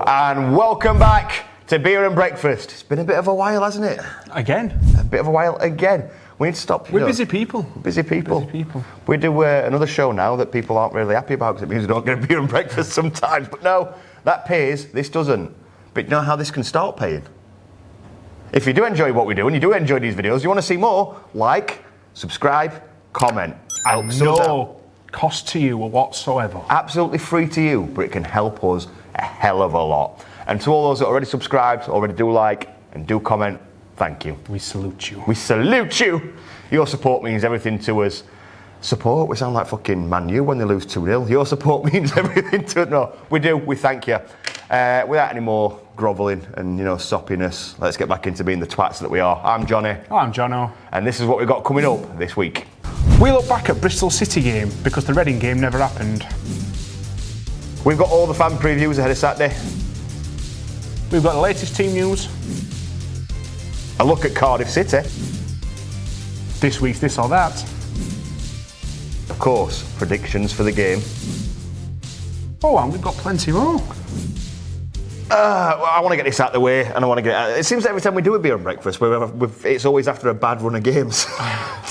And welcome back to Beer and Breakfast. It's been a bit of a while, hasn't it? Again. A bit of a while again. We need to stop. We're busy people. Busy people. We do another show now that people aren't really happy about because it means we don't get a beer and breakfast sometimes. But no, that pays, this doesn't. But you know how this can start paying? If you do enjoy what we do and you do enjoy these videos, you want to see more, like, subscribe, comment. No cost to you whatsoever. Absolutely free to you, but it can help us a hell of a lot. And to all those that already subscribed, already do like, and do comment, thank you. We salute you. We salute you. Your support means everything to us. Support? We sound like fucking Man U when they lose 2-0. Your support means everything to us. No, we do. We thank you. Without any more grovelling and, soppiness, let's get back into being the twats that we are. I'm Johnny. I'm Jono. And this is what we've got coming up this week. We look back at Bristol City game because the Reading game never happened. We've got all the fan previews ahead of Saturday. We've got the latest team news. A look at Cardiff City. This week's this or that. Of course, predictions for the game. Oh, and we've got plenty more. I want to get this out of the way, and I want to get it out. It seems that every time we do a beer and breakfast, it's always after a bad run of games.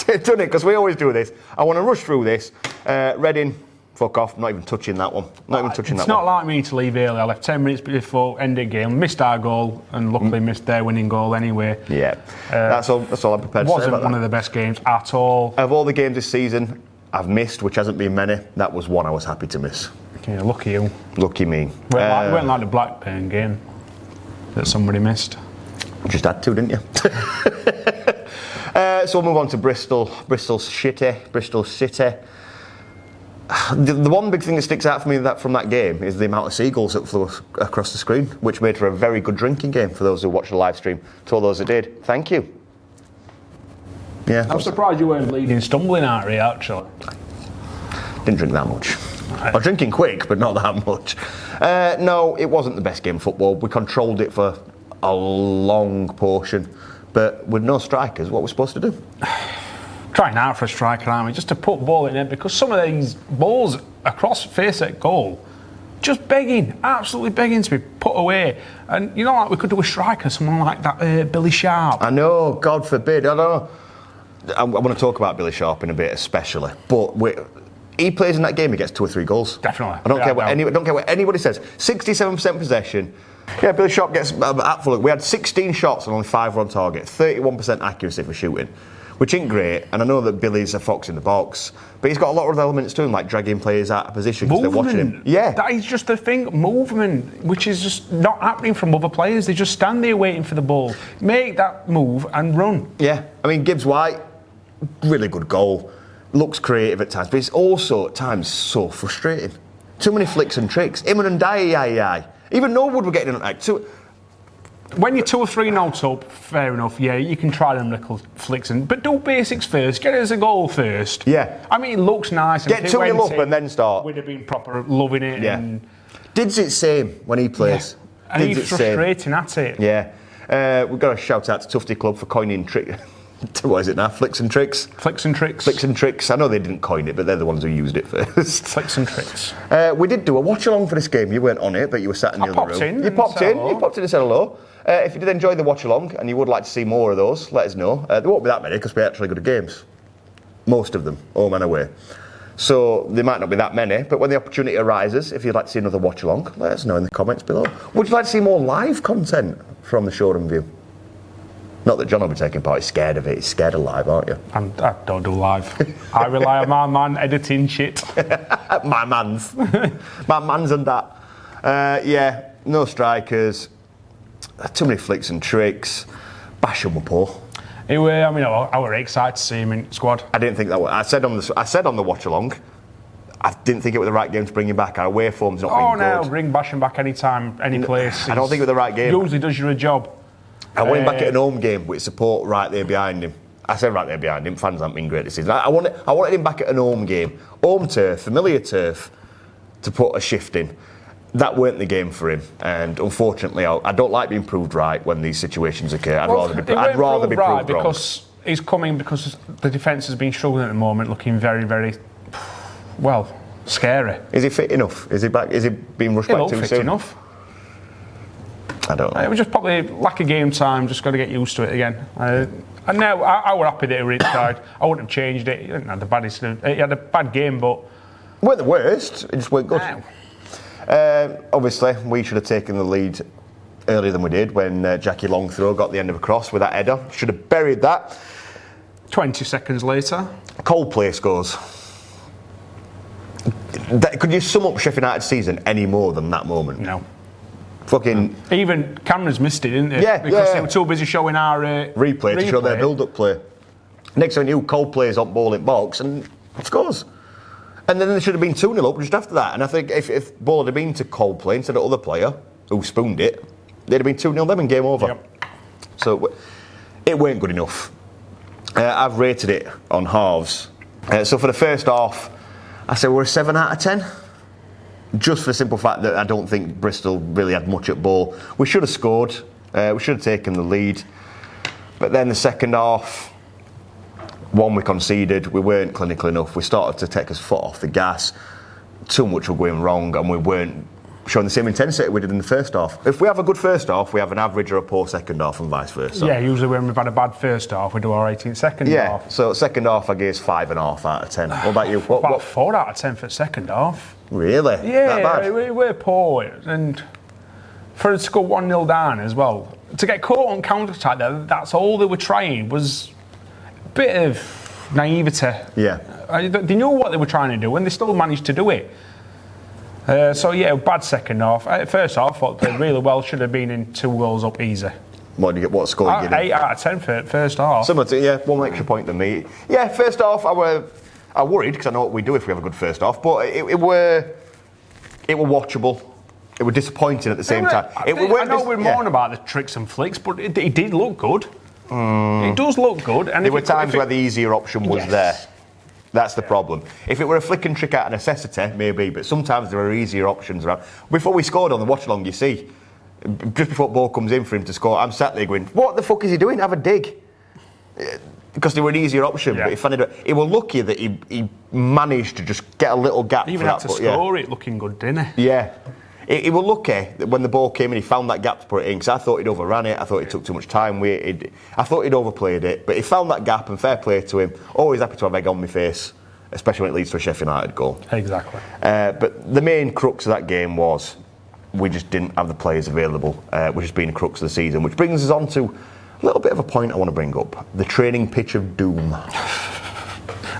Doesn't it? Because we always do this. I want to rush through this. Reading, fuck off. I'm not even touching that one. It's not like me to leave early. I left 10 minutes before end of game, missed our goal, and luckily missed their winning goal anyway. Yeah, that's all I'm prepared to say about that. Wasn't one of the best games at all. Of all the games this season I've missed, which hasn't been many, that was one I was happy to miss. Yeah, lucky you. Lucky me. Went like the Blackburn game that somebody missed. Just had to, didn't you? So we'll move on to Bristol City. The one big thing that sticks out for me from that game is the amount of seagulls that flew across the screen, which made for a very good drinking game for those who watched the live stream. To all those that did, thank you. Yeah, I'm surprised you weren't bleeding stumbling out here, actually. Didn't drink that much. I was drinking quick, but not that much. No, it wasn't the best game of football. We controlled it for a long portion, but with no strikers, what we're supposed to do? Trying out for a striker, aren't we? Just to put ball in it, because some of these balls across face at goal, just absolutely begging to be put away. And like we could do a striker, someone like that, Billy Sharp. I know, God forbid. I know. I want to talk about Billy Sharp in a bit, especially, but he plays in that game, he gets 2 or 3 goals. Definitely. I don't care what anybody says. 67% possession. Yeah, Billy Sharp gets at full. We had 16 shots and only 5 were on target. 31% accuracy for shooting, which ain't great. And I know that Billy's a fox in the box, but he's got a lot of elements to him, like dragging players out of position because they're watching him. Yeah. That is just the thing, movement, which is just not happening from other players. They just stand there waiting for the ball. Make that move and run. Yeah. I mean, Gibbs White, really good goal. Looks creative at times, but it's also at times so frustrating. Too many flicks and tricks. Him and Ndiaye. Even Norwood were getting in like two. When you're 2 or 3 notes up, fair enough. Yeah, you can try them little flicks, but do basics first. Get it as a goal first. Yeah. I mean, it looks nice. Get 2-0 up and then start. We'd have been proper loving it. Yeah. And Did's it same when he plays? Yeah. And he's frustrating at it. Yeah. We've got to shout out to Tufty Club for coining trick. What is it now? Flicks and tricks? Flicks and tricks. Flicks and tricks. I know they didn't coin it, but they're the ones who used it first. Flicks and tricks. We did do a watch along for this game. You weren't on it, but you were sat in the other room. You popped in and said hello. If you did enjoy the watch along and you would like to see more of those, let us know. There won't be that many because we actually go to games. Most of them, home and away. So there might not be that many, but when the opportunity arises, if you'd like to see another watch along, let us know in the comments below. Would you like to see more live content from the Shoreham view? Not that John will be taking part, he's scared of it. He's scared of live, aren't you? I don't do live. I rely on my man editing shit. My man's. My man's and that. Yeah, no strikers. Too many flicks and tricks. Bash him up, Paul. I were excited to see him in squad. I didn't think that was. I said on the watch along, I didn't think it was the right game to bring him back. Our away form's not been good. Oh no, bring Bash him back anytime, any place. I don't think it was the right game. Usually does you a job. I want him back at an home game with support right there behind him. I said right there behind him. Fans haven't been great this season. I wanted him back at an home game, home turf, familiar turf, to put a shift in. That weren't the game for him, and unfortunately, I don't like being proved right when these situations occur. I'd rather be proved wrong. Because he's coming because the defence has been struggling at the moment, looking very, very well scary. Is he fit enough? Is he back? Is he being rushed back too soon? Fit enough. I don't know. It was just probably lack of game time. Just got to get used to it again. And now I were happy that he red card. I wouldn't have changed it. He didn't have the baddest. He had a bad game, but weren't the worst. It just weren't good. Obviously, we should have taken the lead earlier than we did when Jackie Longthrow got the end of a cross with that header. Should have buried that. 20 seconds later, Coldplay scores. Could you sum up Sheffield United's season any more than that moment? No. Fucking. Even cameras missed it, didn't they? Yeah, because they were too busy showing our replay to show their build-up play. Next thing I knew, Coldplay's on ball in box and scores. And then there should have been 2-0 up just after that. And I think if ball had been to Coldplay instead of other player who spooned it, they'd have been 2-0 them and game over. Yep. So it weren't good enough. I've rated it on halves. So for the first half, I say we're a 7 out of 10. Just for the simple fact that I don't think Bristol really had much at ball. We should have scored. We should have taken the lead. But then the second half, one we conceded. We weren't clinical enough. We started to take his foot off the gas. Too much was going wrong, and we weren't showing the same intensity we did in the first half. If we have a good first half, we have an average or a poor second half, and vice versa. Yeah, usually when we've had a bad first half, we do our 18 second half. Yeah, so second half I gave 5.5 out of 10. What about you? About 4 out of 10 for the second half. Really? Yeah, that bad? we're poor, and for us to go 1-0 down as well, to get caught on counter-attack, that's all they were trying, was a bit of naivety. Yeah. They knew what they were trying to do, and they still managed to do it. So yeah, bad second half. First half, I thought they played really well. Should have been in 2 goals up easy. What score did you get? 8 out of 10 for first half. Similar to, yeah, 1 extra point than me. Yeah, first half I worried because I know what we do if we have a good first half, but it were watchable. It were disappointing at the same time. I know we're mourning about the tricks and flicks, but it did look good. It does look good. And there were times where the easier option was there. That's the problem. If it were a flick and trick out of necessity, maybe, but sometimes there are easier options around. Before we scored on the watch along, you see, just before the ball comes in for him to score, I'm sat there going, what the fuck is he doing? Have a dig. Because they were an easier option, but he was lucky that he managed to just get a little gap. He even had to score it looking good, didn't he? Yeah. He was lucky that when the ball came in, he found that gap to put it in, because I thought he'd overran it, I thought he took too much time with it, I thought he'd overplayed it, but he found that gap, and fair play to him. Always happy to have egg on my face, especially when it leads to a Sheffield United goal. Exactly. But the main crux of that game was we just didn't have the players available, which has been a crux of the season, which brings us on to a little bit of a point I want to bring up. The training pitch of doom.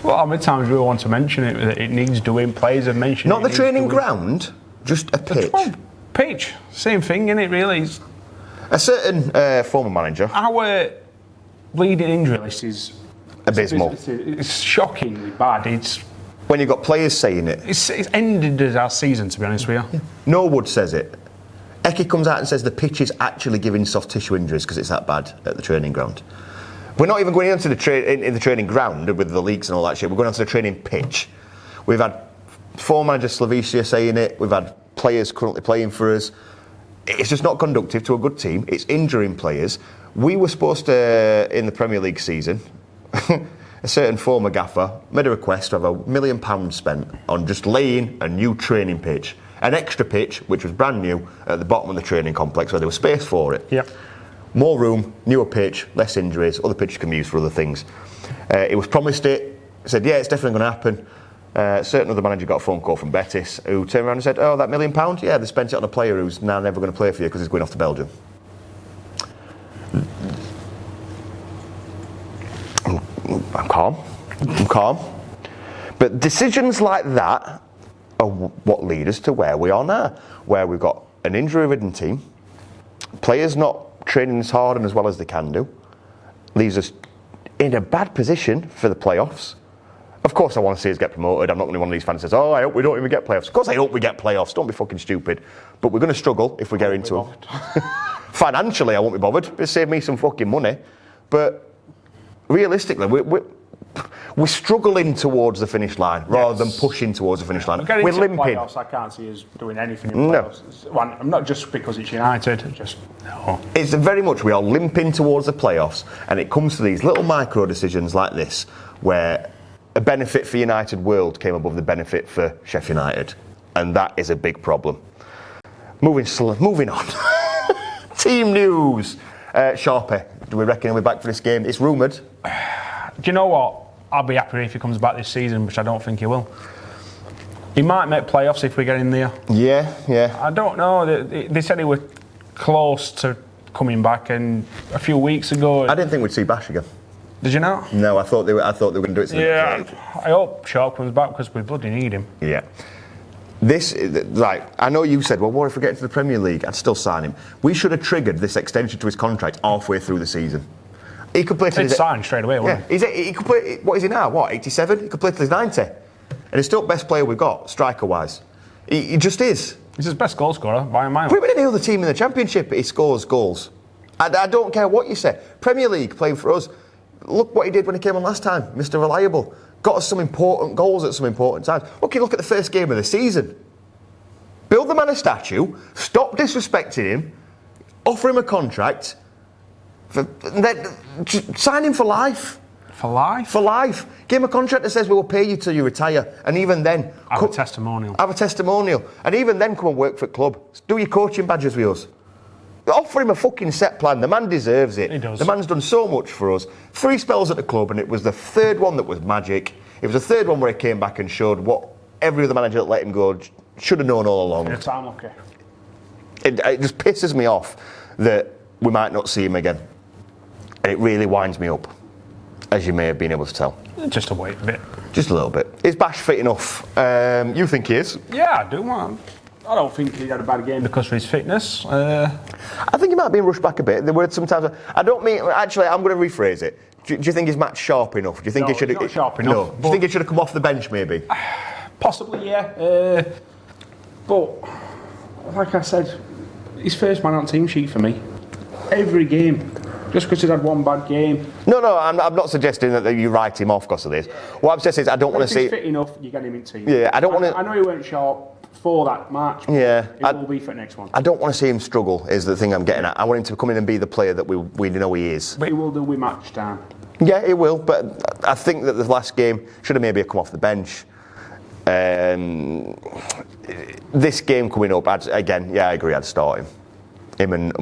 Well, how many times do we want to mention it? That it needs doing, players have mentioned it. Not the training ground, just a pitch. Pitch, same thing, isn't it, really? A certain former manager. Our bleeding injury list is abysmal. It's shockingly bad. It's when you've got players saying it. It's ended our season, to be honest with you. Yeah. Norwood says it. Eki comes out and says the pitch is actually giving soft tissue injuries because it's that bad at the training ground. We're not even going into the training ground with the leaks and all that shit. We're going onto the training pitch. We've had former manager Slavicia saying it. We've had players currently playing for us. It's just not conducive to a good team. It's injuring players. We were supposed to, in the Premier League season, a certain former gaffer made a request to have £1 million spent on just laying a new training pitch. An extra pitch, which was brand new, at the bottom of the training complex where there was space for it. Yep. More room, newer pitch, less injuries, other pitches can be used for other things. It was promised it, said, yeah, it's definitely going to happen. Certain other manager got a phone call from Betis who turned around and said, oh, that £1 million? Yeah, they spent it on a player who's now never going to play for you because he's going off to Belgium. I'm calm. But decisions like that are what lead us to where we are now, where we've got an injury-ridden team, players not training as hard and as well as they can do, leaves us in a bad position for the playoffs. Of course I want to see us get promoted. I'm not going to be one of these fans that says, oh, I hope we don't even get playoffs. Of course I hope we get playoffs. Don't be fucking stupid. But we're going to struggle if we get into them. Financially, I won't be bothered. It'll save me some fucking money. But realistically, we're struggling towards the finish line rather than pushing towards the finish line. We're limping. Playoffs, I can't see us doing anything in playoffs. No. Well, not just because it's United, just no. It's very much we are limping towards the playoffs, and it comes to these little micro decisions like this where a benefit for United World came above the benefit for Sheffield United, and that is a big problem. Moving on Team news. Sharpie, do we reckon he'll be back for this game? It's rumoured. Do you know what? I'll be happy if he comes back this season, which I don't think he will. He might make playoffs if we get in there. Yeah. I don't know. They said he was close to coming back, and a few weeks ago. I didn't think we'd see Bash again. Did you not? No, I thought they were going to do it. To I hope Sharp comes back because we bloody need him. Yeah. This, like, I know you said, well, what if we get into the Premier League? I'd still sign him. We should have triggered this extension to his contract halfway through the season. He could play till he's signed straight away, wouldn't he? He could play. What is he now? What, 87? He could play till he's 90, and he's still the best player we've got, striker-wise. He just is. He's his best goal scorer by a mile. Put him in any other team in the Championship, he scores goals. I don't care what you say. Premier League playing for us. Look what he did when he came on last time, Mr. Reliable. Got us some important goals at some important times. Okay, look at the first game of the season. Build the man a statue, stop disrespecting him, offer him a contract, then sign him for life. For life? For life. Give him a contract that says we will pay you till you retire, and even then... Have a testimonial. Have a testimonial. And even then come and work for the club. Do your coaching badges with us. Offer him a fucking set plan. The man deserves it. He does. The man's done so much for us. 3 spells at the club, and it was the third one that was magic. It was the third one where he came back and showed what every other manager that let him go should have known all along. It's unlucky. It just pisses me off that we might not see him again. And it really winds me up, as you may have been able to tell. Just a wait a bit. Just a little bit. Is Bash fit enough? You think he is? Yeah, I do, man. I don't think he had a bad game because of his fitness. I think he might have been rushed back a bit. There were sometimes... I don't mean... Actually, I'm going to rephrase it. Do you think he's match sharp enough? Do you think he should have... sharp enough. No. Do you think he should have come off the bench, maybe? Possibly, yeah. But, like I said, he's first man on team sheet for me. Every game. Just because he's had one bad game. No, I'm not suggesting that you write him off because of this. What I'm suggesting is I don't want to see... If he's fit enough, you get him in team. Yeah, I don't want to... I know he weren't sharp for that match. Yeah. It will be for the next one. I don't want to see him struggle, is the thing I'm getting at. I want him to come in and be the player that we know he is. But he will do with match time. Yeah, he will, but I think that the last game should have maybe come off the bench. This game coming up, I agree, I'd start him. Him and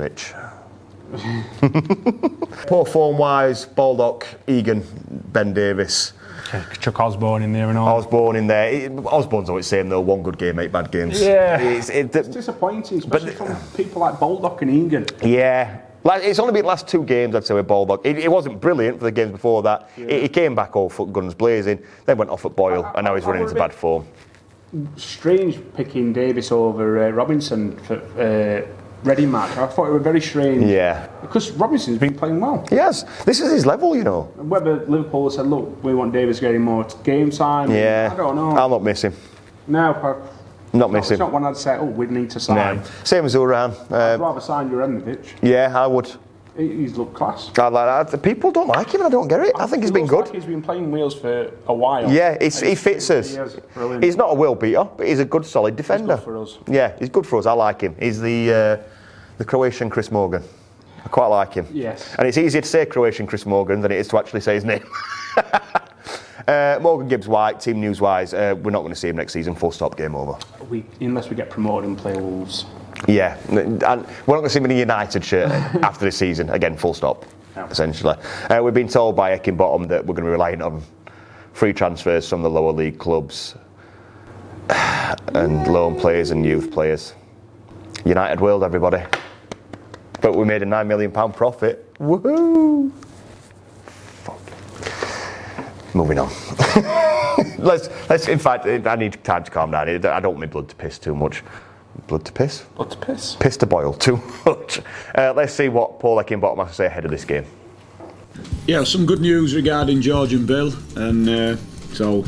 Mitch. Poor form-wise, Baldock, Egan, Ben Davis. Chuck Osborne in there and all. Osborne in there. Osborne's always saying though, 1 good game, 8 bad games. Yeah. It's disappointing, especially from people like Baldock and Egan. Yeah. It's only been the last 2 games, I'd say, with Baldock. It wasn't brilliant for the games before that. Yeah. He came back all foot guns blazing, then went off at Boyle, and now he's running into bad form. Strange picking Davis over Robinson for Reading match. I thought it was very strange. Yeah. Because Robinson's been playing well. Yes. This is his level, you know. Whether Liverpool said, look, we want Davis getting more game time. Yeah. I don't know. I'll not miss him. No, not miss him. It's not one I'd say, we'd need to sign. No. Same as Uran. I'd rather sign Juranovic. Yeah, I would. He's looked class. People don't like him, and I don't get it. I think he's been good. Like he's been playing Wales for a while. Yeah, he fits us. He's not a world beater, but he's a good, solid defender. He's good for us. Yeah, he's good for us. I like him. He's the Croatian Chris Morgan. I quite like him. Yes. And it's easier to say Croatian Chris Morgan than it is to actually say his name. Morgan Gibbs-White, team news-wise, we're not going to see him next season. Full stop, game over. Unless we get promoted and play Wolves. Yeah, and we're not going to see him in a United shirt after this season. Again, full stop, essentially. We've been told by Heckingbottom that we're going to be relying on free transfers from the lower league clubs and loan players and youth players. United World, everybody. But we made a £9 million profit. Woohoo! Fuck. Moving on. let's. In fact, I need time to calm down. I don't want my blood to piss too much. Blood to piss? Blood to piss. Piss to boil too much. Let's see what Paul Heckingbottom has to say ahead of this game. Yeah, some good news regarding George and Bill, and so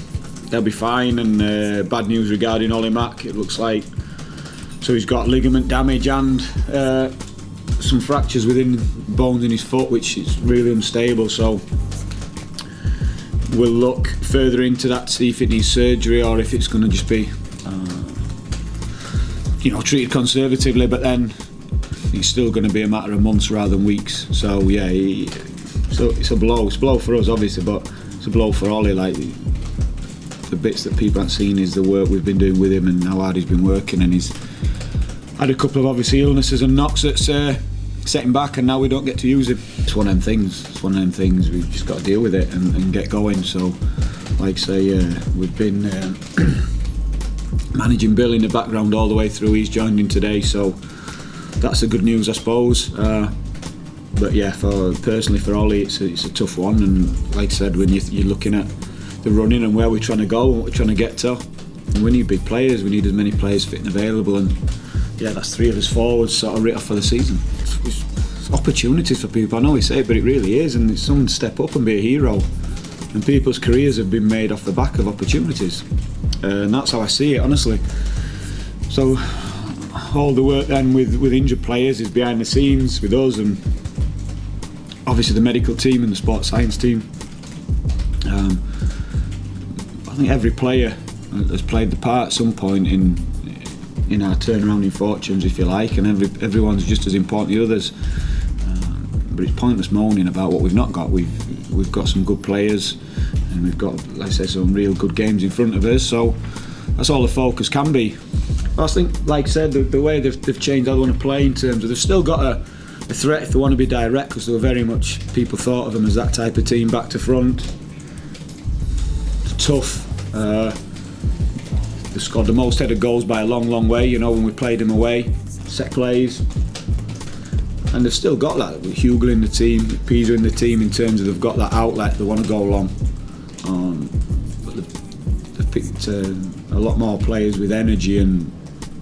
they'll be fine. And bad news regarding Ollie Mack. It looks like so he's got ligament damage and some fractures within bones in his foot, which is really unstable. So we'll look further into that to see if it needs surgery or if it's going to just be treated conservatively, but then it's still going to be a matter of months rather than weeks. So yeah, so it's a blow. It's a blow for us, obviously, but it's a blow for Ollie. Like the bits that people haven't seen is the work we've been doing with him and how hard he's been working, and had a couple of obviously illnesses and knocks that's set him back, and now we don't get to use him. It's one of them things. We've just got to deal with it and get going. So, like I say, we've been managing Bill in the background all the way through. He's joined in today, so that's the good news, I suppose. But yeah, personally for Ollie, it's a tough one. And like I said, when you're looking at the running and where we're trying to go and what we're trying to get to, and we need big players. We need as many players fit and available. And yeah, that's 3 of us forwards sort of written off for the season. It's opportunities for people. I know we say it, but it really is. And it's someone to step up and be a hero. And people's careers have been made off the back of opportunities. And that's how I see it, honestly. So all the work then with injured players is behind the scenes with us, and obviously the medical team and the sports science team. I think every player has played the part at some point in our turnaround in fortunes, if you like, and everyone's just as important to others. But it's pointless moaning about what we've not got. We've got some good players, and we've got, like I say, some real good games in front of us. So that's all the focus can be. I think, like I said, the way they've changed how they want to play in terms of they've still got a threat if they want to be direct, because they were very much, people thought of them as that type of team, back to front. Tough. They scored the most headed goals by a long way, you know, when we played them away, set plays. And they've still got that, with Hugel in the team, Pisa in the team, in terms of they've got that outlet, they want to go long. But they've picked a lot more players with energy and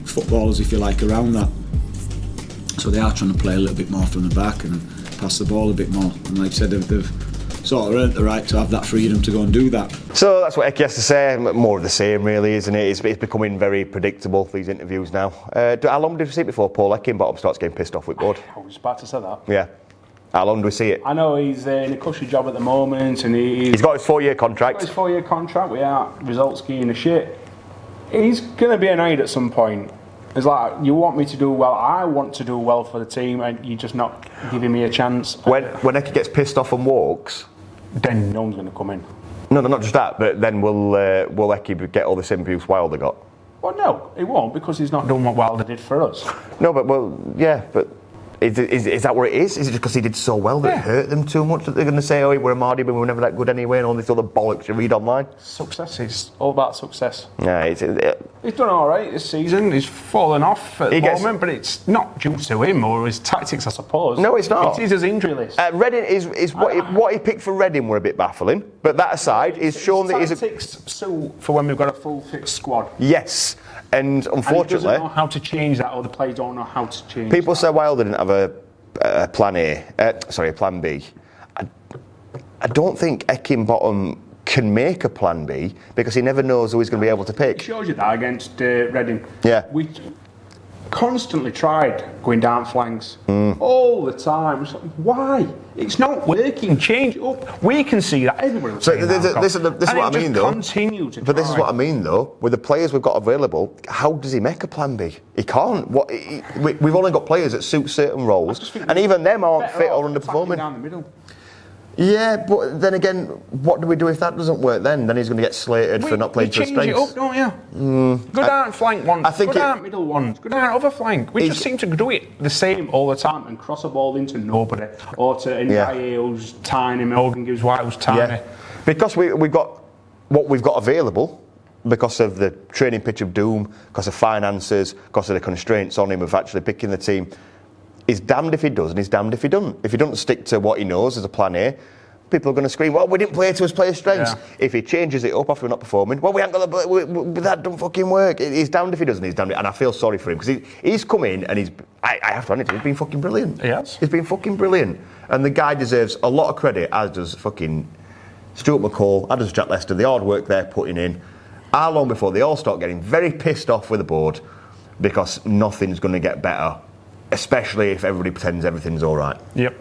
footballers, if you like, around that. So they are trying to play a little bit more from the back and pass the ball a bit more. And like I said, they've sort of earned the right to have that freedom to go and do that. So that's what Eki has to say. More of the same, really, isn't it? It's becoming very predictable, these interviews now. How long did we see it before Paul Eki starts getting pissed off with Bud? I was about to say that. Yeah. How long do we see it? I know he's in a cushy job at the moment, and he's got his 4-year contract. He's got his 4-year contract. We are results key in the shit. He's going to be annoyed at some point. It's like, you want me to do well, I want to do well for the team, and you're just not giving me a chance. When Eki gets pissed off and walks, then no one's going to come in. No, not just that, but then will Eki get all the sympathy Wilder got? Well, no, he won't, because he's not done what Wilder did for us. No, but is that what it is? Is it just because he did so well that it hurt them too much that they're going to say, oh, we're a Mardy, but we were never that good anyway, and all this other bollocks you read online? Success, it's all about success. Yeah, he's done all right this season. He's fallen off at the moment, but it's not due to him or his tactics, I suppose. No, it's not. It is his injury list. Reading is what he picked for Reading were a bit baffling, but that aside, he's shown that he's tactics suit for when we've got a full fixed squad. Yes. And unfortunately, and he doesn't know how to change that, or the players don't know how to change. People say Wilder didn't have a plan a plan B. I don't think Eki can make a plan B because he never knows who he's going to be able to pick. It shows you that against Reading. Yeah. We constantly tried going down flanks all the time. It's like, why? It's not working. Change it up. We can see that. Everybody. So this is what I mean, though. Continue to but try. This is what I mean, though. With the players we've got available, how does he make a plan B? He can't. We've only got players that suit certain roles, and even them aren't fit or underperforming. Down the middle. Yeah, but then again, what do we do if that doesn't work then? Then he's going to get slated for not playing to his strengths. Change it up, don't you? Go down flank once, go down middle once, go down other flank. We just seem to do it the same all the time and cross a ball into nobody. Or to Ndiaye who's tiny, Morgan gives White who's tiny. Yeah. Because we've got what we've got available, because of the training pitch of doom, because of finances, because of the constraints on him of actually picking the team. He's damned if he does and he's damned if he doesn't. If he doesn't stick to what he knows as a plan A, people are going to scream, well, we didn't play to his players' strengths. Yeah. If he changes it up after we're not performing, well, we ain't got that don't fucking work. He's damned if he doesn't, he's damned if, and I feel sorry for him because he's come in and I have to admit, he's been fucking brilliant. Yes. He's been fucking brilliant. And the guy deserves a lot of credit, as does fucking Stuart McCall, as does Jack Lester, the hard work they're putting in. How long before they all start getting very pissed off with the board because nothing's going to get better, especially if everybody pretends everything's all right. Yep.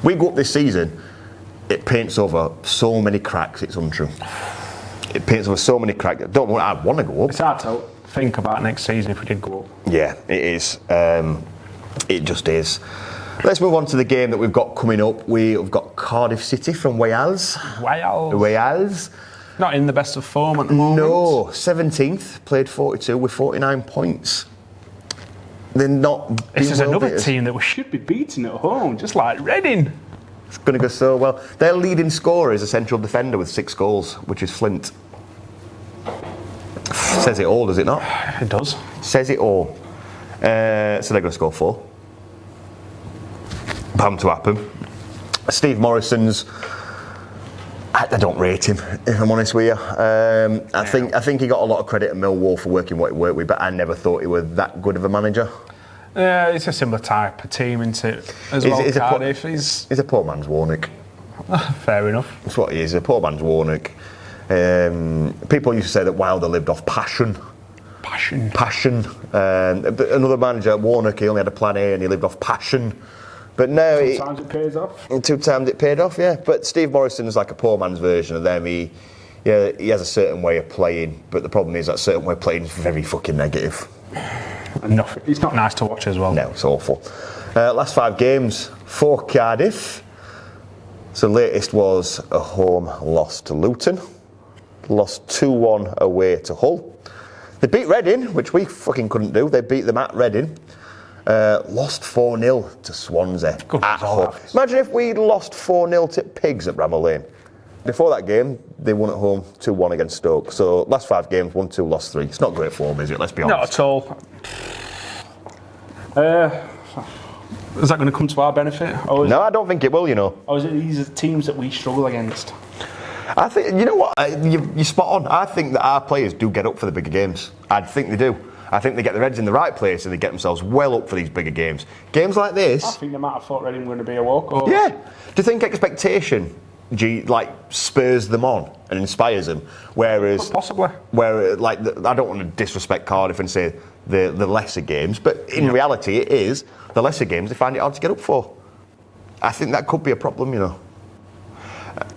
We go up this season, it paints over so many cracks, it's untrue. It paints over so many cracks. I want to go up. It's hard to think about next season if we did go up. Yeah, it is. It just is. Let's move on to the game that we've got coming up. We've got Cardiff City from Wales. Wales. Not in the best of form at the moment. No, 17th, played 42 with 49 points. They're not. This is another team that we should be beating at home, just like Reading. It's going to go so well. Their leading scorer is a central defender with 6 goals, which is Flint. Says it all, does it not? It does. Says it all. So they're going to score 4. Bound to happen. Steve Morrison's. I don't rate him, if I'm honest with you. I think he got a lot of credit at Millwall for working what he worked with, but I never thought he was that good of a manager. Yeah, it's a similar type of team, isn't it? Cardiff. He's a poor man's Warnock. Fair enough. That's what he is, a poor man's Warnock. People used to say that Wilder lived off passion. Passion. But another manager, Warnock, he only had a plan A and he lived off passion. But now... Sometimes it pays off. 2 times it paid off, yeah. But Steve Morrison's like a poor man's version of them. He has a certain way of playing, but the problem is that certain way of playing is very fucking negative. Enough. It's not nice to watch as well. No, it's awful. Last 5 games for Cardiff. So latest was a home loss to Luton. Lost 2-1 away to Hull. They beat Reading, which we fucking couldn't do. They beat them at Reading. Lost 4-0 to Swansea at home. Imagine if we'd lost 4-0 to Pigs at Bramall Lane. Before that game, they won at home 2-1 against Stoke. So last 5 games, 1-2, lost 3. It's not great form, is it? Let's be honest. Not at all. Is that going to come to our benefit? No, I don't think it will, you know. Or is it these are teams that we struggle against? I think, you know what, you're spot on. I think that our players do get up for the bigger games. I think they do. I think they get their heads in the right place and they get themselves well up for these bigger games. Games like this... I think they might have thought Reading were going to be a walkover. Yeah. Do you think expectation spurs them on and inspires them? Whereas... Possibly. I don't want to disrespect Cardiff and say the lesser games, but in reality it is the lesser games they find it hard to get up for. I think that could be a problem, you know.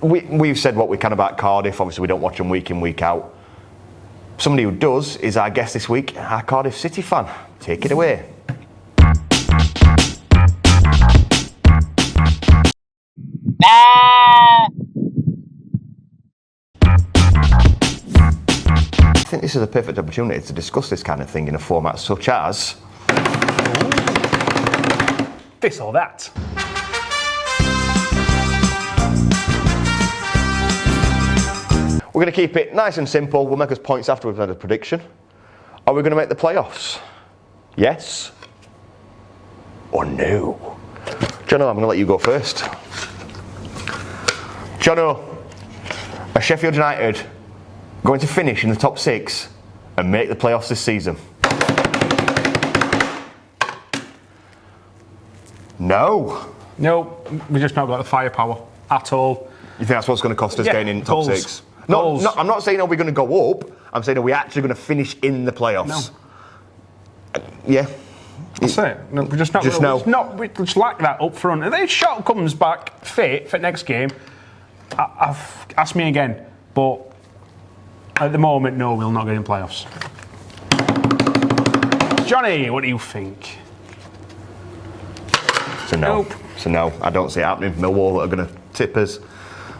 We've said what we can about Cardiff. Obviously, we don't watch them week in, week out. Somebody who does is our guest this week, our Cardiff City fan. Take it away. I think this is a perfect opportunity to discuss this kind of thing in a format such as... This or that. We're going to keep it nice and simple. We'll make us points after we've had a prediction. Are we going to make the playoffs? Yes or no? Jono, I'm going to let you go first. Jono, are Sheffield United going to finish in the top 6 and make the playoffs this season? No. No, we just not got the firepower at all. You think that's what's going to cost us getting in top 6? No, I'm not saying are we going to go up. I'm saying are we actually going to finish in the playoffs? No. Yeah. That's it. No, we're just not. We just lack that up front. And then Shot comes back fit for next game. Ask me again. But at the moment, no, we'll not get in playoffs. Johnny, what do you think? So no. Nope. So no, I don't see it happening. Millwall are going to tip us.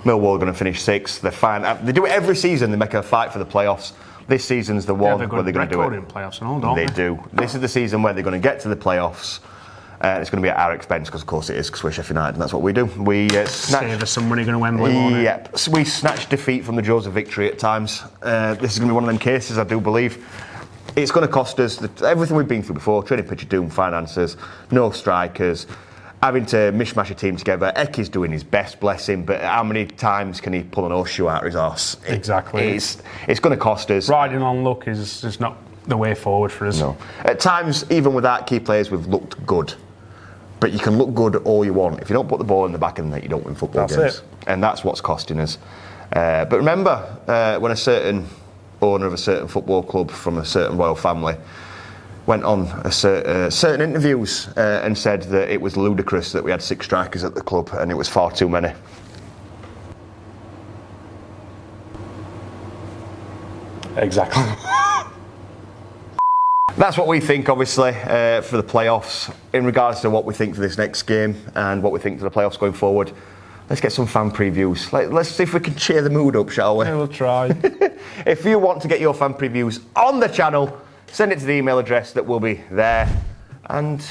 Millwall are going to finish 6th. They're fine. They do it every season. They make a fight for the playoffs. This season's the one where they're going to do it. In playoffs and all, don't they do. This is the season where they're going to get to the playoffs. It's going to be at our expense because, of course, it is because we're Sheffield United and that's what we do. We save us some money going to Wembley. Yep. We snatch defeat from the jaws of victory at times. This is going to be one of them cases, I do believe. It's going to cost us everything we've been through before: training pitch of doom, finances, no strikers. Having to mishmash a team together. Eki's doing his best, bless him, but how many times can he pull an horseshoe out of his arse? Exactly. It's going to cost us. Riding on luck is just not the way forward for us. No. At times, even without key players, we've looked good. But you can look good all you want. If you don't put the ball in the back of the net, you don't win football games. That's it. And that's what's costing us. But remember, when a certain owner of a certain football club from a certain royal family went on certain interviews and said that it was ludicrous that we had 6 strikers at the club and it was far too many. Exactly. That's what we think, obviously, for the playoffs. In regards to what we think for this next game and what we think for the playoffs going forward, let's get some fan previews. Let's see if we can cheer the mood up, shall we? Yeah, we'll try. If you want to get your fan previews on the channel, send it to the email address that will be there. and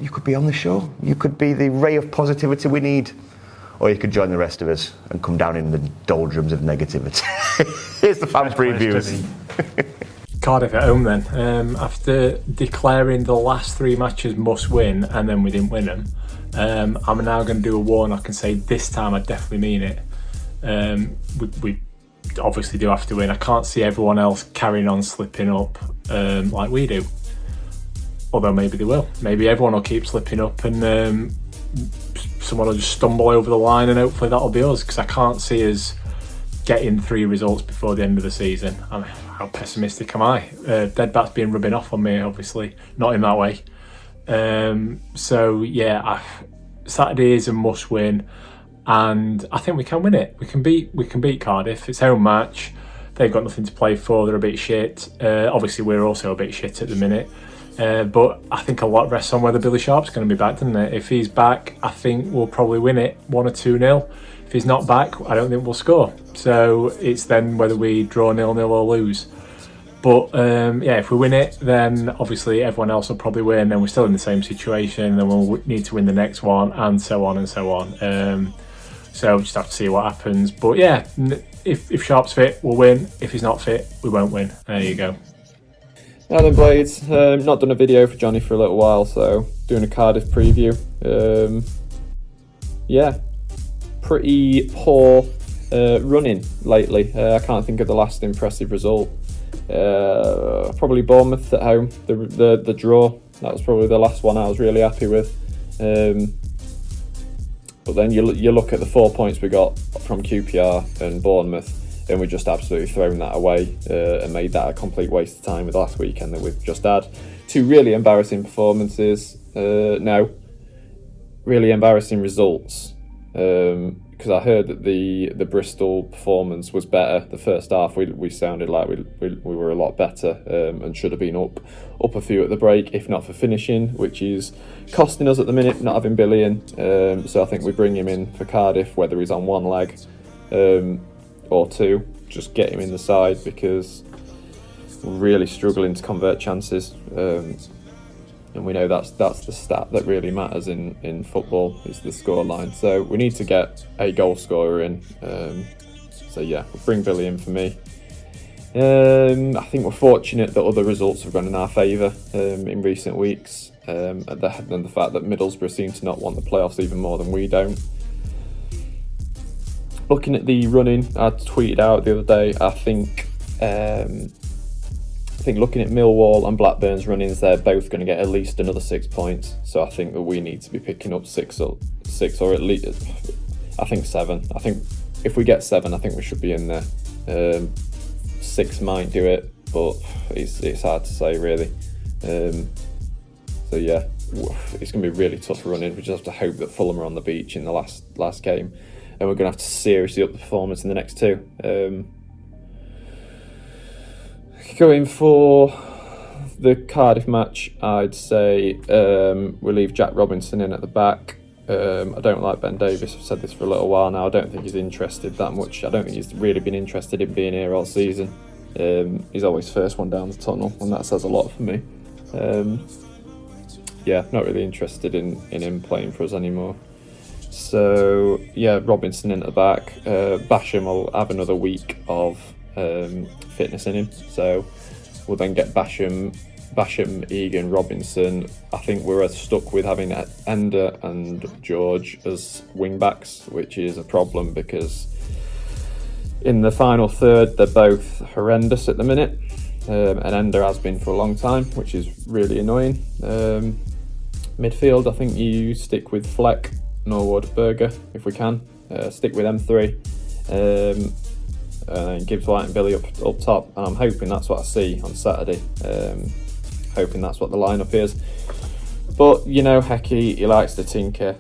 you could be on the show. You could be the ray of positivity we need. Or you could join the rest of us and come down in the doldrums of negativity. Here's the fan previews. Cardiff at home then. After declaring the last 3 matches must win and then we didn't win them, I'm now going to do a warnock and say this time I definitely mean it. We obviously do have to win. I can't see everyone else carrying on slipping up like we do. Although maybe they will. Maybe everyone will keep slipping up and someone will just stumble over the line and hopefully that'll be us, because I can't see us getting 3 results before the end of the season. I mean, how pessimistic am I? Deadbat's been rubbing off on me, obviously. Not in that way. So yeah, Saturday is a must win, and I think we can win it. We can beat Cardiff. It's home match. They've got nothing to play for. They're a bit shit. Obviously, we're also a bit shit at the minute. But I think a lot rests on whether Billy Sharp's going to be back, doesn't it? If he's back, I think we'll probably win it 1 or 2-0. If he's not back, I don't think we'll score. So it's then whether we draw 0-0 or lose. But yeah, if we win it, then obviously everyone else will probably win, and we're still in the same situation, and then we'll need to win the next one, and so on and so on. So we'll just have to see what happens. But yeah, if Sharp's fit, we'll win. If he's not fit, we won't win. There you go. Now then, Blades, not done a video for Johnny for a little while, so doing a Cardiff preview. Yeah, pretty poor running lately. I can't think of the last impressive result. Probably Bournemouth at home, the draw. That was probably the last one I was really happy with. But then you look at the 4 points we got from QPR and Bournemouth, and we just absolutely thrown that away and made that a complete waste of time with last weekend that we've just had. 2 really embarrassing performances. No, really embarrassing results. Because I heard that the Bristol performance was better. The first half we sounded like we were a lot better and should have been up a few at the break, if not for finishing, which is costing us at the minute, not having Billy in. So I think we bring him in for Cardiff, whether he's on one leg or 2, just get him in the side, because we're really struggling to convert chances. And we know that's the stat that really matters in football, is the scoreline. So we need to get a goal scorer in. So yeah, we'll bring Billy in for me. I think we're fortunate that other results have gone in our favour in recent weeks. And the fact that Middlesbrough seem to not want the playoffs even more than we don't. Looking at the running, I tweeted out the other day, I think looking at Millwall and Blackburn's runnings, they're both going to get at least another 6 points. So I think that we need to be picking up 6 or at least, I think 7. I think if we get 7, I think we should be in there. 6 might do it, but it's hard to say really. So yeah, it's going to be really tough running. We just have to hope that Fulham are on the beach in the last game, and we're going to have to seriously up the performance in the next 2. Going for the Cardiff match, I'd say we'll leave Jack Robinson in at the back. I don't like Ben Davies. I've said this for a little while now. I don't think he's interested that much. I don't think he's really been interested in being here all season. He's always first one down the tunnel, and that says a lot for me. Yeah, not really interested in him playing for us anymore. So yeah, Robinson in at the back. Basham will have another week of fitness in him, so we'll then get Basham, Egan, Robinson. I think we're stuck with having Ender and George as wing backs, which is a problem because in the final third they're both horrendous at the minute, and Ender has been for a long time, which is really annoying. Midfield, I think you stick with Fleck, Norwood, Berger if we can. Stick with them 3. And Gibbs, White and Billy up top, and I'm hoping that's what I see on Saturday. Hoping that's what the lineup is. But you know, Hecky, he likes to tinker.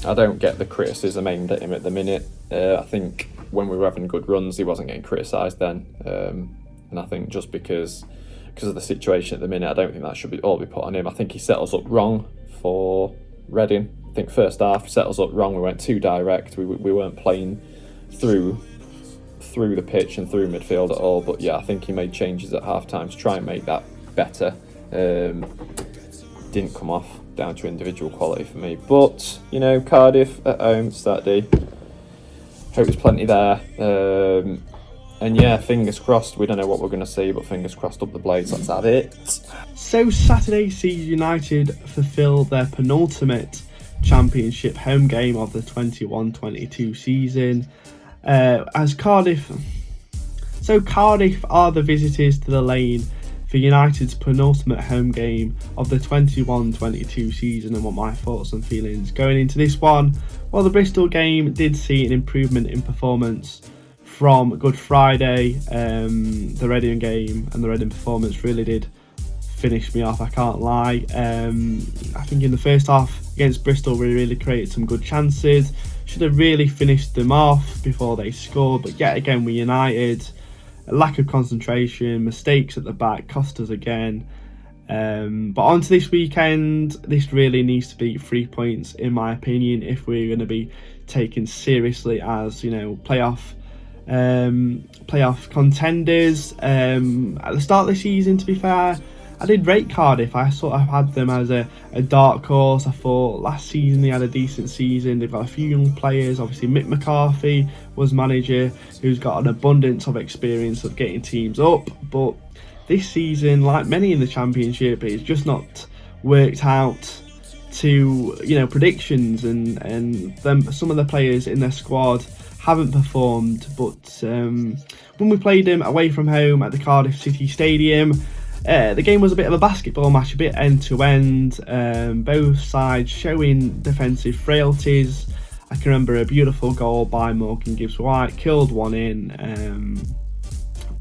I don't get the criticism aimed at him at the minute. I think when we were having good runs, he wasn't getting criticised then. And I think just because of the situation at the minute, I don't think that should all be put on him. I think he set us up wrong for Reading. I think first half set us up wrong. We went too direct. We weren't playing through the pitch and through midfield at all. But yeah, I think he made changes at half time to try and make that better. didn't come off down to individual quality for me. But, you know, Cardiff at home Saturday. Hope there's plenty there. And yeah, fingers crossed. We don't know what we're going to see, but fingers crossed up the blades. Let's have it. So Saturday sees United fulfil their penultimate Championship home game of the 21-22 season. As Cardiff are the visitors to the Lane for United's penultimate home game of the 21-22 season, and what my thoughts and feelings going into this one. Well, the Bristol game did see an improvement in performance from Good Friday. The Reading game and the Reading performance really did finish me off, I can't lie. I think in the first half against Bristol we really created some good chances. Should have really finished them off before they scored, but yet again with United, a lack of concentration, mistakes at the back cost us again. But on to this weekend, this really needs to be 3 points in my opinion if we're going to be taken seriously as, you know, playoff contenders. At the start of the season, to be fair, I did rate Cardiff. I sort of had them as a dark horse. I thought last season they had a decent season. They've got a few young players. Obviously Mick McCarthy was manager, who's got an abundance of experience of getting teams up. But this season, like many in the Championship, it's just not worked out to, you know, predictions, and some of the players in their squad haven't performed. But when we played them away from home at the Cardiff City Stadium, the game was a bit of a basketball match, a bit end to end, both sides showing defensive frailties. I can remember a beautiful goal by Morgan Gibbs-White, killed one in,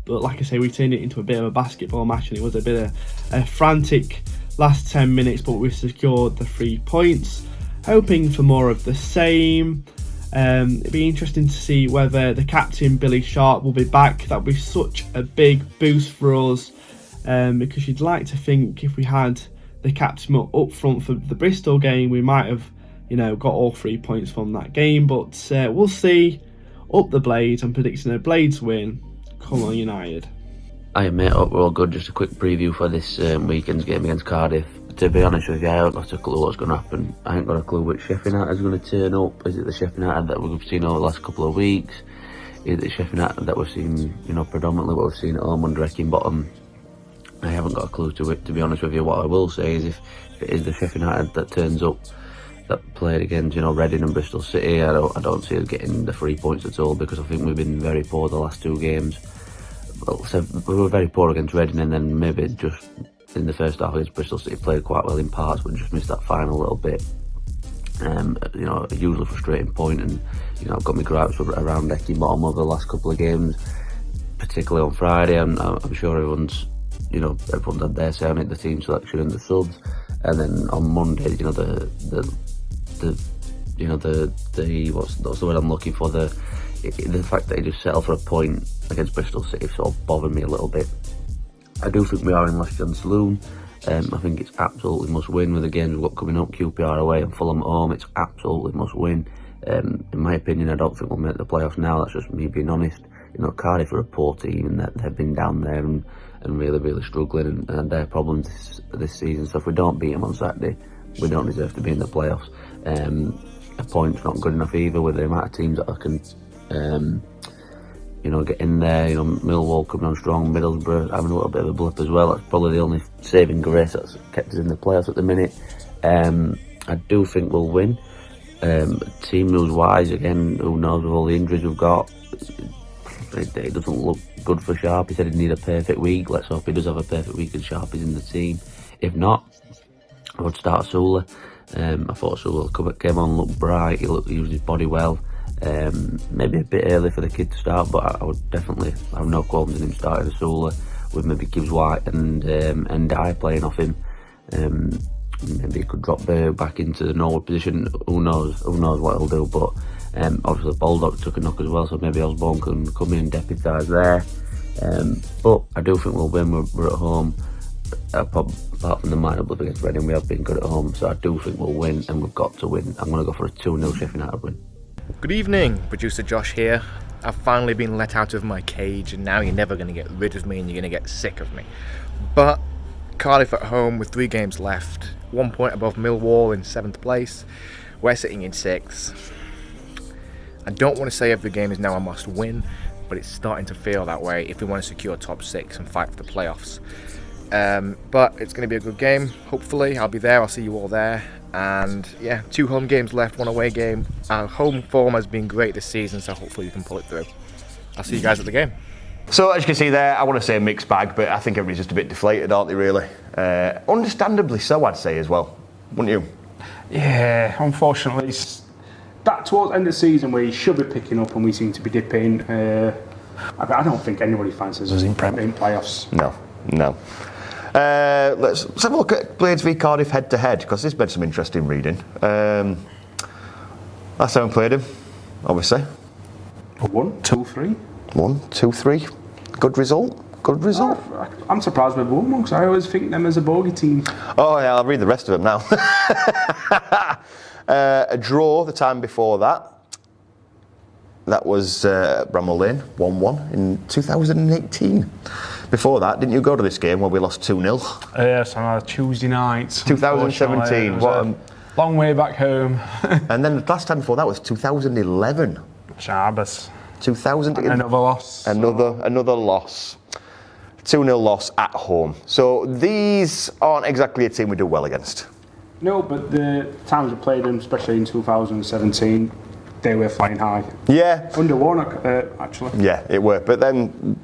but like I say, we turned it into a bit of a basketball match, and it was a bit of a frantic last 10 minutes, but we secured the 3 points, hoping for more of the same. It'd be interesting to see whether the captain Billy Sharp will be back. That would be such a big boost for us, because you'd like to think if we had the captain up front for the Bristol game, we might have, you know, got all 3 points from that game. But we'll see. Up the Blades. I'm predicting a Blades win. Come on, United. Hi mate, hope we're all good. Just a quick preview for this weekend's game against Cardiff. To be honest with you, I haven't got a clue what's going to happen. I ain't got a clue which Sheffield United is going to turn up. Is it the Sheffield United that we've seen over the last couple of weeks? Is it the Sheffield United that we've seen, you know, predominantly what we've seen at home under Heckingbottom? I haven't got a clue to it, to be honest with you. What I will say is if it is the Sheffield United that turns up, that played against, you know, Reading and Bristol City, I don't see us getting the 3 points at all, because I think we've been very poor the last 2 games. Well, so we were very poor against Reading, and then maybe just in the first half against Bristol City played quite well in parts, but just missed that final little bit. You know, a hugely frustrating point, and you know, I've got my gripes around Heckingbottom over the last couple of games, particularly on Friday. I'm sure everyone's had their say on it, the team selection and the subs, and then on Monday, you know, what's the word I'm looking for, the fact that he just settled for a point against Bristol City sort of bothered me a little bit. I do think we are in last chance saloon. I think it's absolutely must win with the games we've got coming up, QPR away and Fulham at home. It's absolutely must win. In my opinion, I don't think we'll make the playoffs now. That's just me being honest. You know, Cardiff are a poor team, and they've been down there and really, really struggling, and their problems this season. So if we don't beat them on Saturday, we don't deserve to be in the playoffs. A point's not good enough either with the amount of teams that I can, get in there. You know, Millwall coming on strong, Middlesbrough having a little bit of a blip as well. That's probably the only saving grace that's kept us in the playoffs at the minute. I do think we'll win. Team news wise, again, who knows with all the injuries we've got. It doesn't look good for Sharp. He said he'd need a perfect week. Let's hope he does have a perfect week and Sharp is in the team. If not, I would start Sula. I thought Sula came on, looked bright, he used his body well. Maybe a bit early for the kid to start, but I would definitely have no qualms in him starting Sula with maybe Gibbs-White and Dye playing off him. Maybe he could drop Berg back into the Norwood position. Who knows what he'll do, but obviously Baldock took a knock as well, so maybe Osborne can come in and deputise there. But I do think we'll win. We're at home. Apart from the minor blip against Reading, we have been good at home, so I do think we'll win, and we've got to win. I'm going to go for a 2-0 Sheffield United win. Good evening, producer Josh here. I've finally been let out of my cage, and now you're never going to get rid of me, and you're going to get sick of me. But Cardiff at home with 3 games left, 1 point above Millwall in 7th place. We're sitting in 6th. I don't want to say every game is now a must win, but it's starting to feel that way if we want to secure top 6 and fight for the playoffs. But it's going to be a good game. Hopefully I'll be there. I'll see you all there. And yeah, 2 home games left, 1 away game. Our home form has been great this season, so hopefully we can pull it through. I'll see you guys at the game. So as you can see there, I want to say a mixed bag, but I think everybody's just a bit deflated, aren't they, really? Understandably so, I'd say, as well. Wouldn't you? Yeah, unfortunately, it's that towards the end of the season where you should be picking up and we seem to be dipping. I don't think anybody fancies us in playoffs. No. Let's have a look at Blades v Cardiff head-to-head, because this has been some interesting reading. Last time we played him, obviously. 1, 2, 3. 1, 2, 3. Good result. I'm surprised we've won one, because I always think them as a bogey team. Oh yeah, I'll read the rest of them now. A draw the time before that. That was Bramall Lane, 1-1 in 2018. Before that, didn't you go to this game where we lost 2-0? Yes, on a Tuesday night. 2017. What a long way back home. And then the last time before that was 2011. Shabbos. 2000. Another loss. Another loss. 2-0 loss at home. So these aren't exactly a team we do well against. No, but the times we played them, especially in 2017, they were flying high. Yeah. Under Warnock, actually. Yeah, it were. But then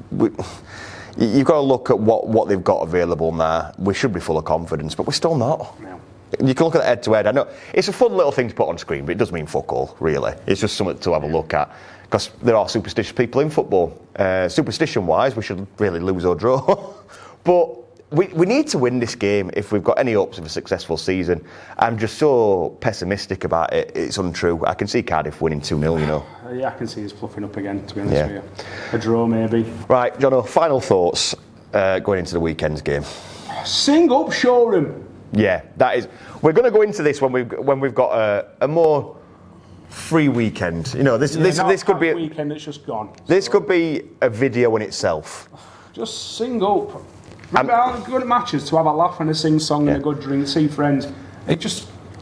you've got to look at what they've got available now. We should be full of confidence, but we're still not. No. You can look at the head-to-head. I know it's a fun little thing to put on screen, but it doesn't mean fuck all, really. It's just something to have a look at. Because there are superstitious people in football. Superstition-wise, we should really lose or draw. But we need to win this game if we've got any hopes of a successful season. I'm just so pessimistic about it. It's untrue. I can see Cardiff winning 2-0, you know. Yeah, I can see us fluffing up again, to be honest with you. A draw, maybe. Right, Jono, final thoughts going into the weekend's game. Sing up, Shoreham. Yeah, that is. We're going to go into this when we've got a more free weekend. You know, this could be a weekend that's just gone. This could be a video in itself. Just sing up. Remember, good at matches to have a laugh and a sing song and a good drink, see friends. I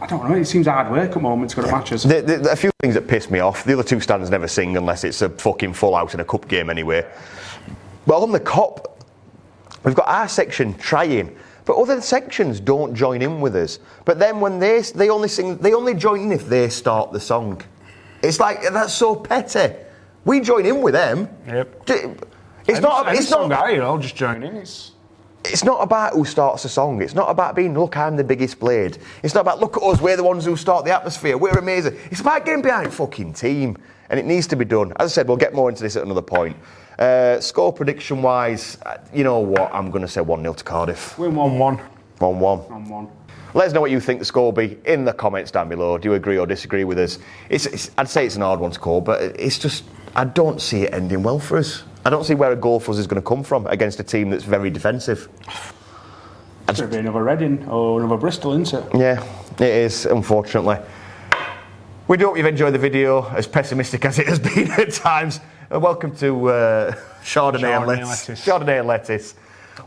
don't know. It seems hard work at moments to go to matches. A few things that piss me off. The other two stands never sing unless it's a fucking full house in a cup game anyway. But on the cop, we've got our section trying. But other sections don't join in with us. But then when they only join in if they start the song. It's like, that's so petty. We join in with them. Yep. I'll just join in. It's not about who starts a song. It's not about being, look, I'm the biggest blade. It's not about, look at us, we're the ones who start the atmosphere. We're amazing. It's about getting behind a fucking team. And it needs to be done. As I said, we'll get more into this at another point. Score prediction-wise, you know what? I'm going to say 1-0 to Cardiff. Win 1-1. 1-1. Let us know what you think the score will be in the comments down below. Do you agree or disagree with us? I'd say it's an hard one to call, but it's just, I don't see it ending well for us. I don't see where a goal for us is going to come from against a team that's very defensive. It's going to be another Reading or another Bristol, isn't it? Yeah, it is, unfortunately. We hope you've enjoyed the video, as pessimistic as it has been at times. Welcome to Chardonnay and Lettuce.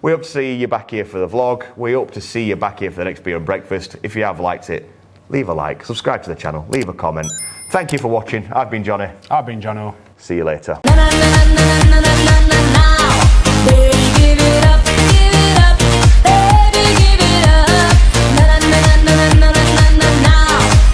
We hope to see you back here for the vlog. We hope to see you back here for the next beer and breakfast. If you have liked it, leave a like, subscribe to the channel, leave a comment. Thank you for watching. I've been Johnny. I've been Jono. See you later. Na, na, na, na, na, na, na, na, na.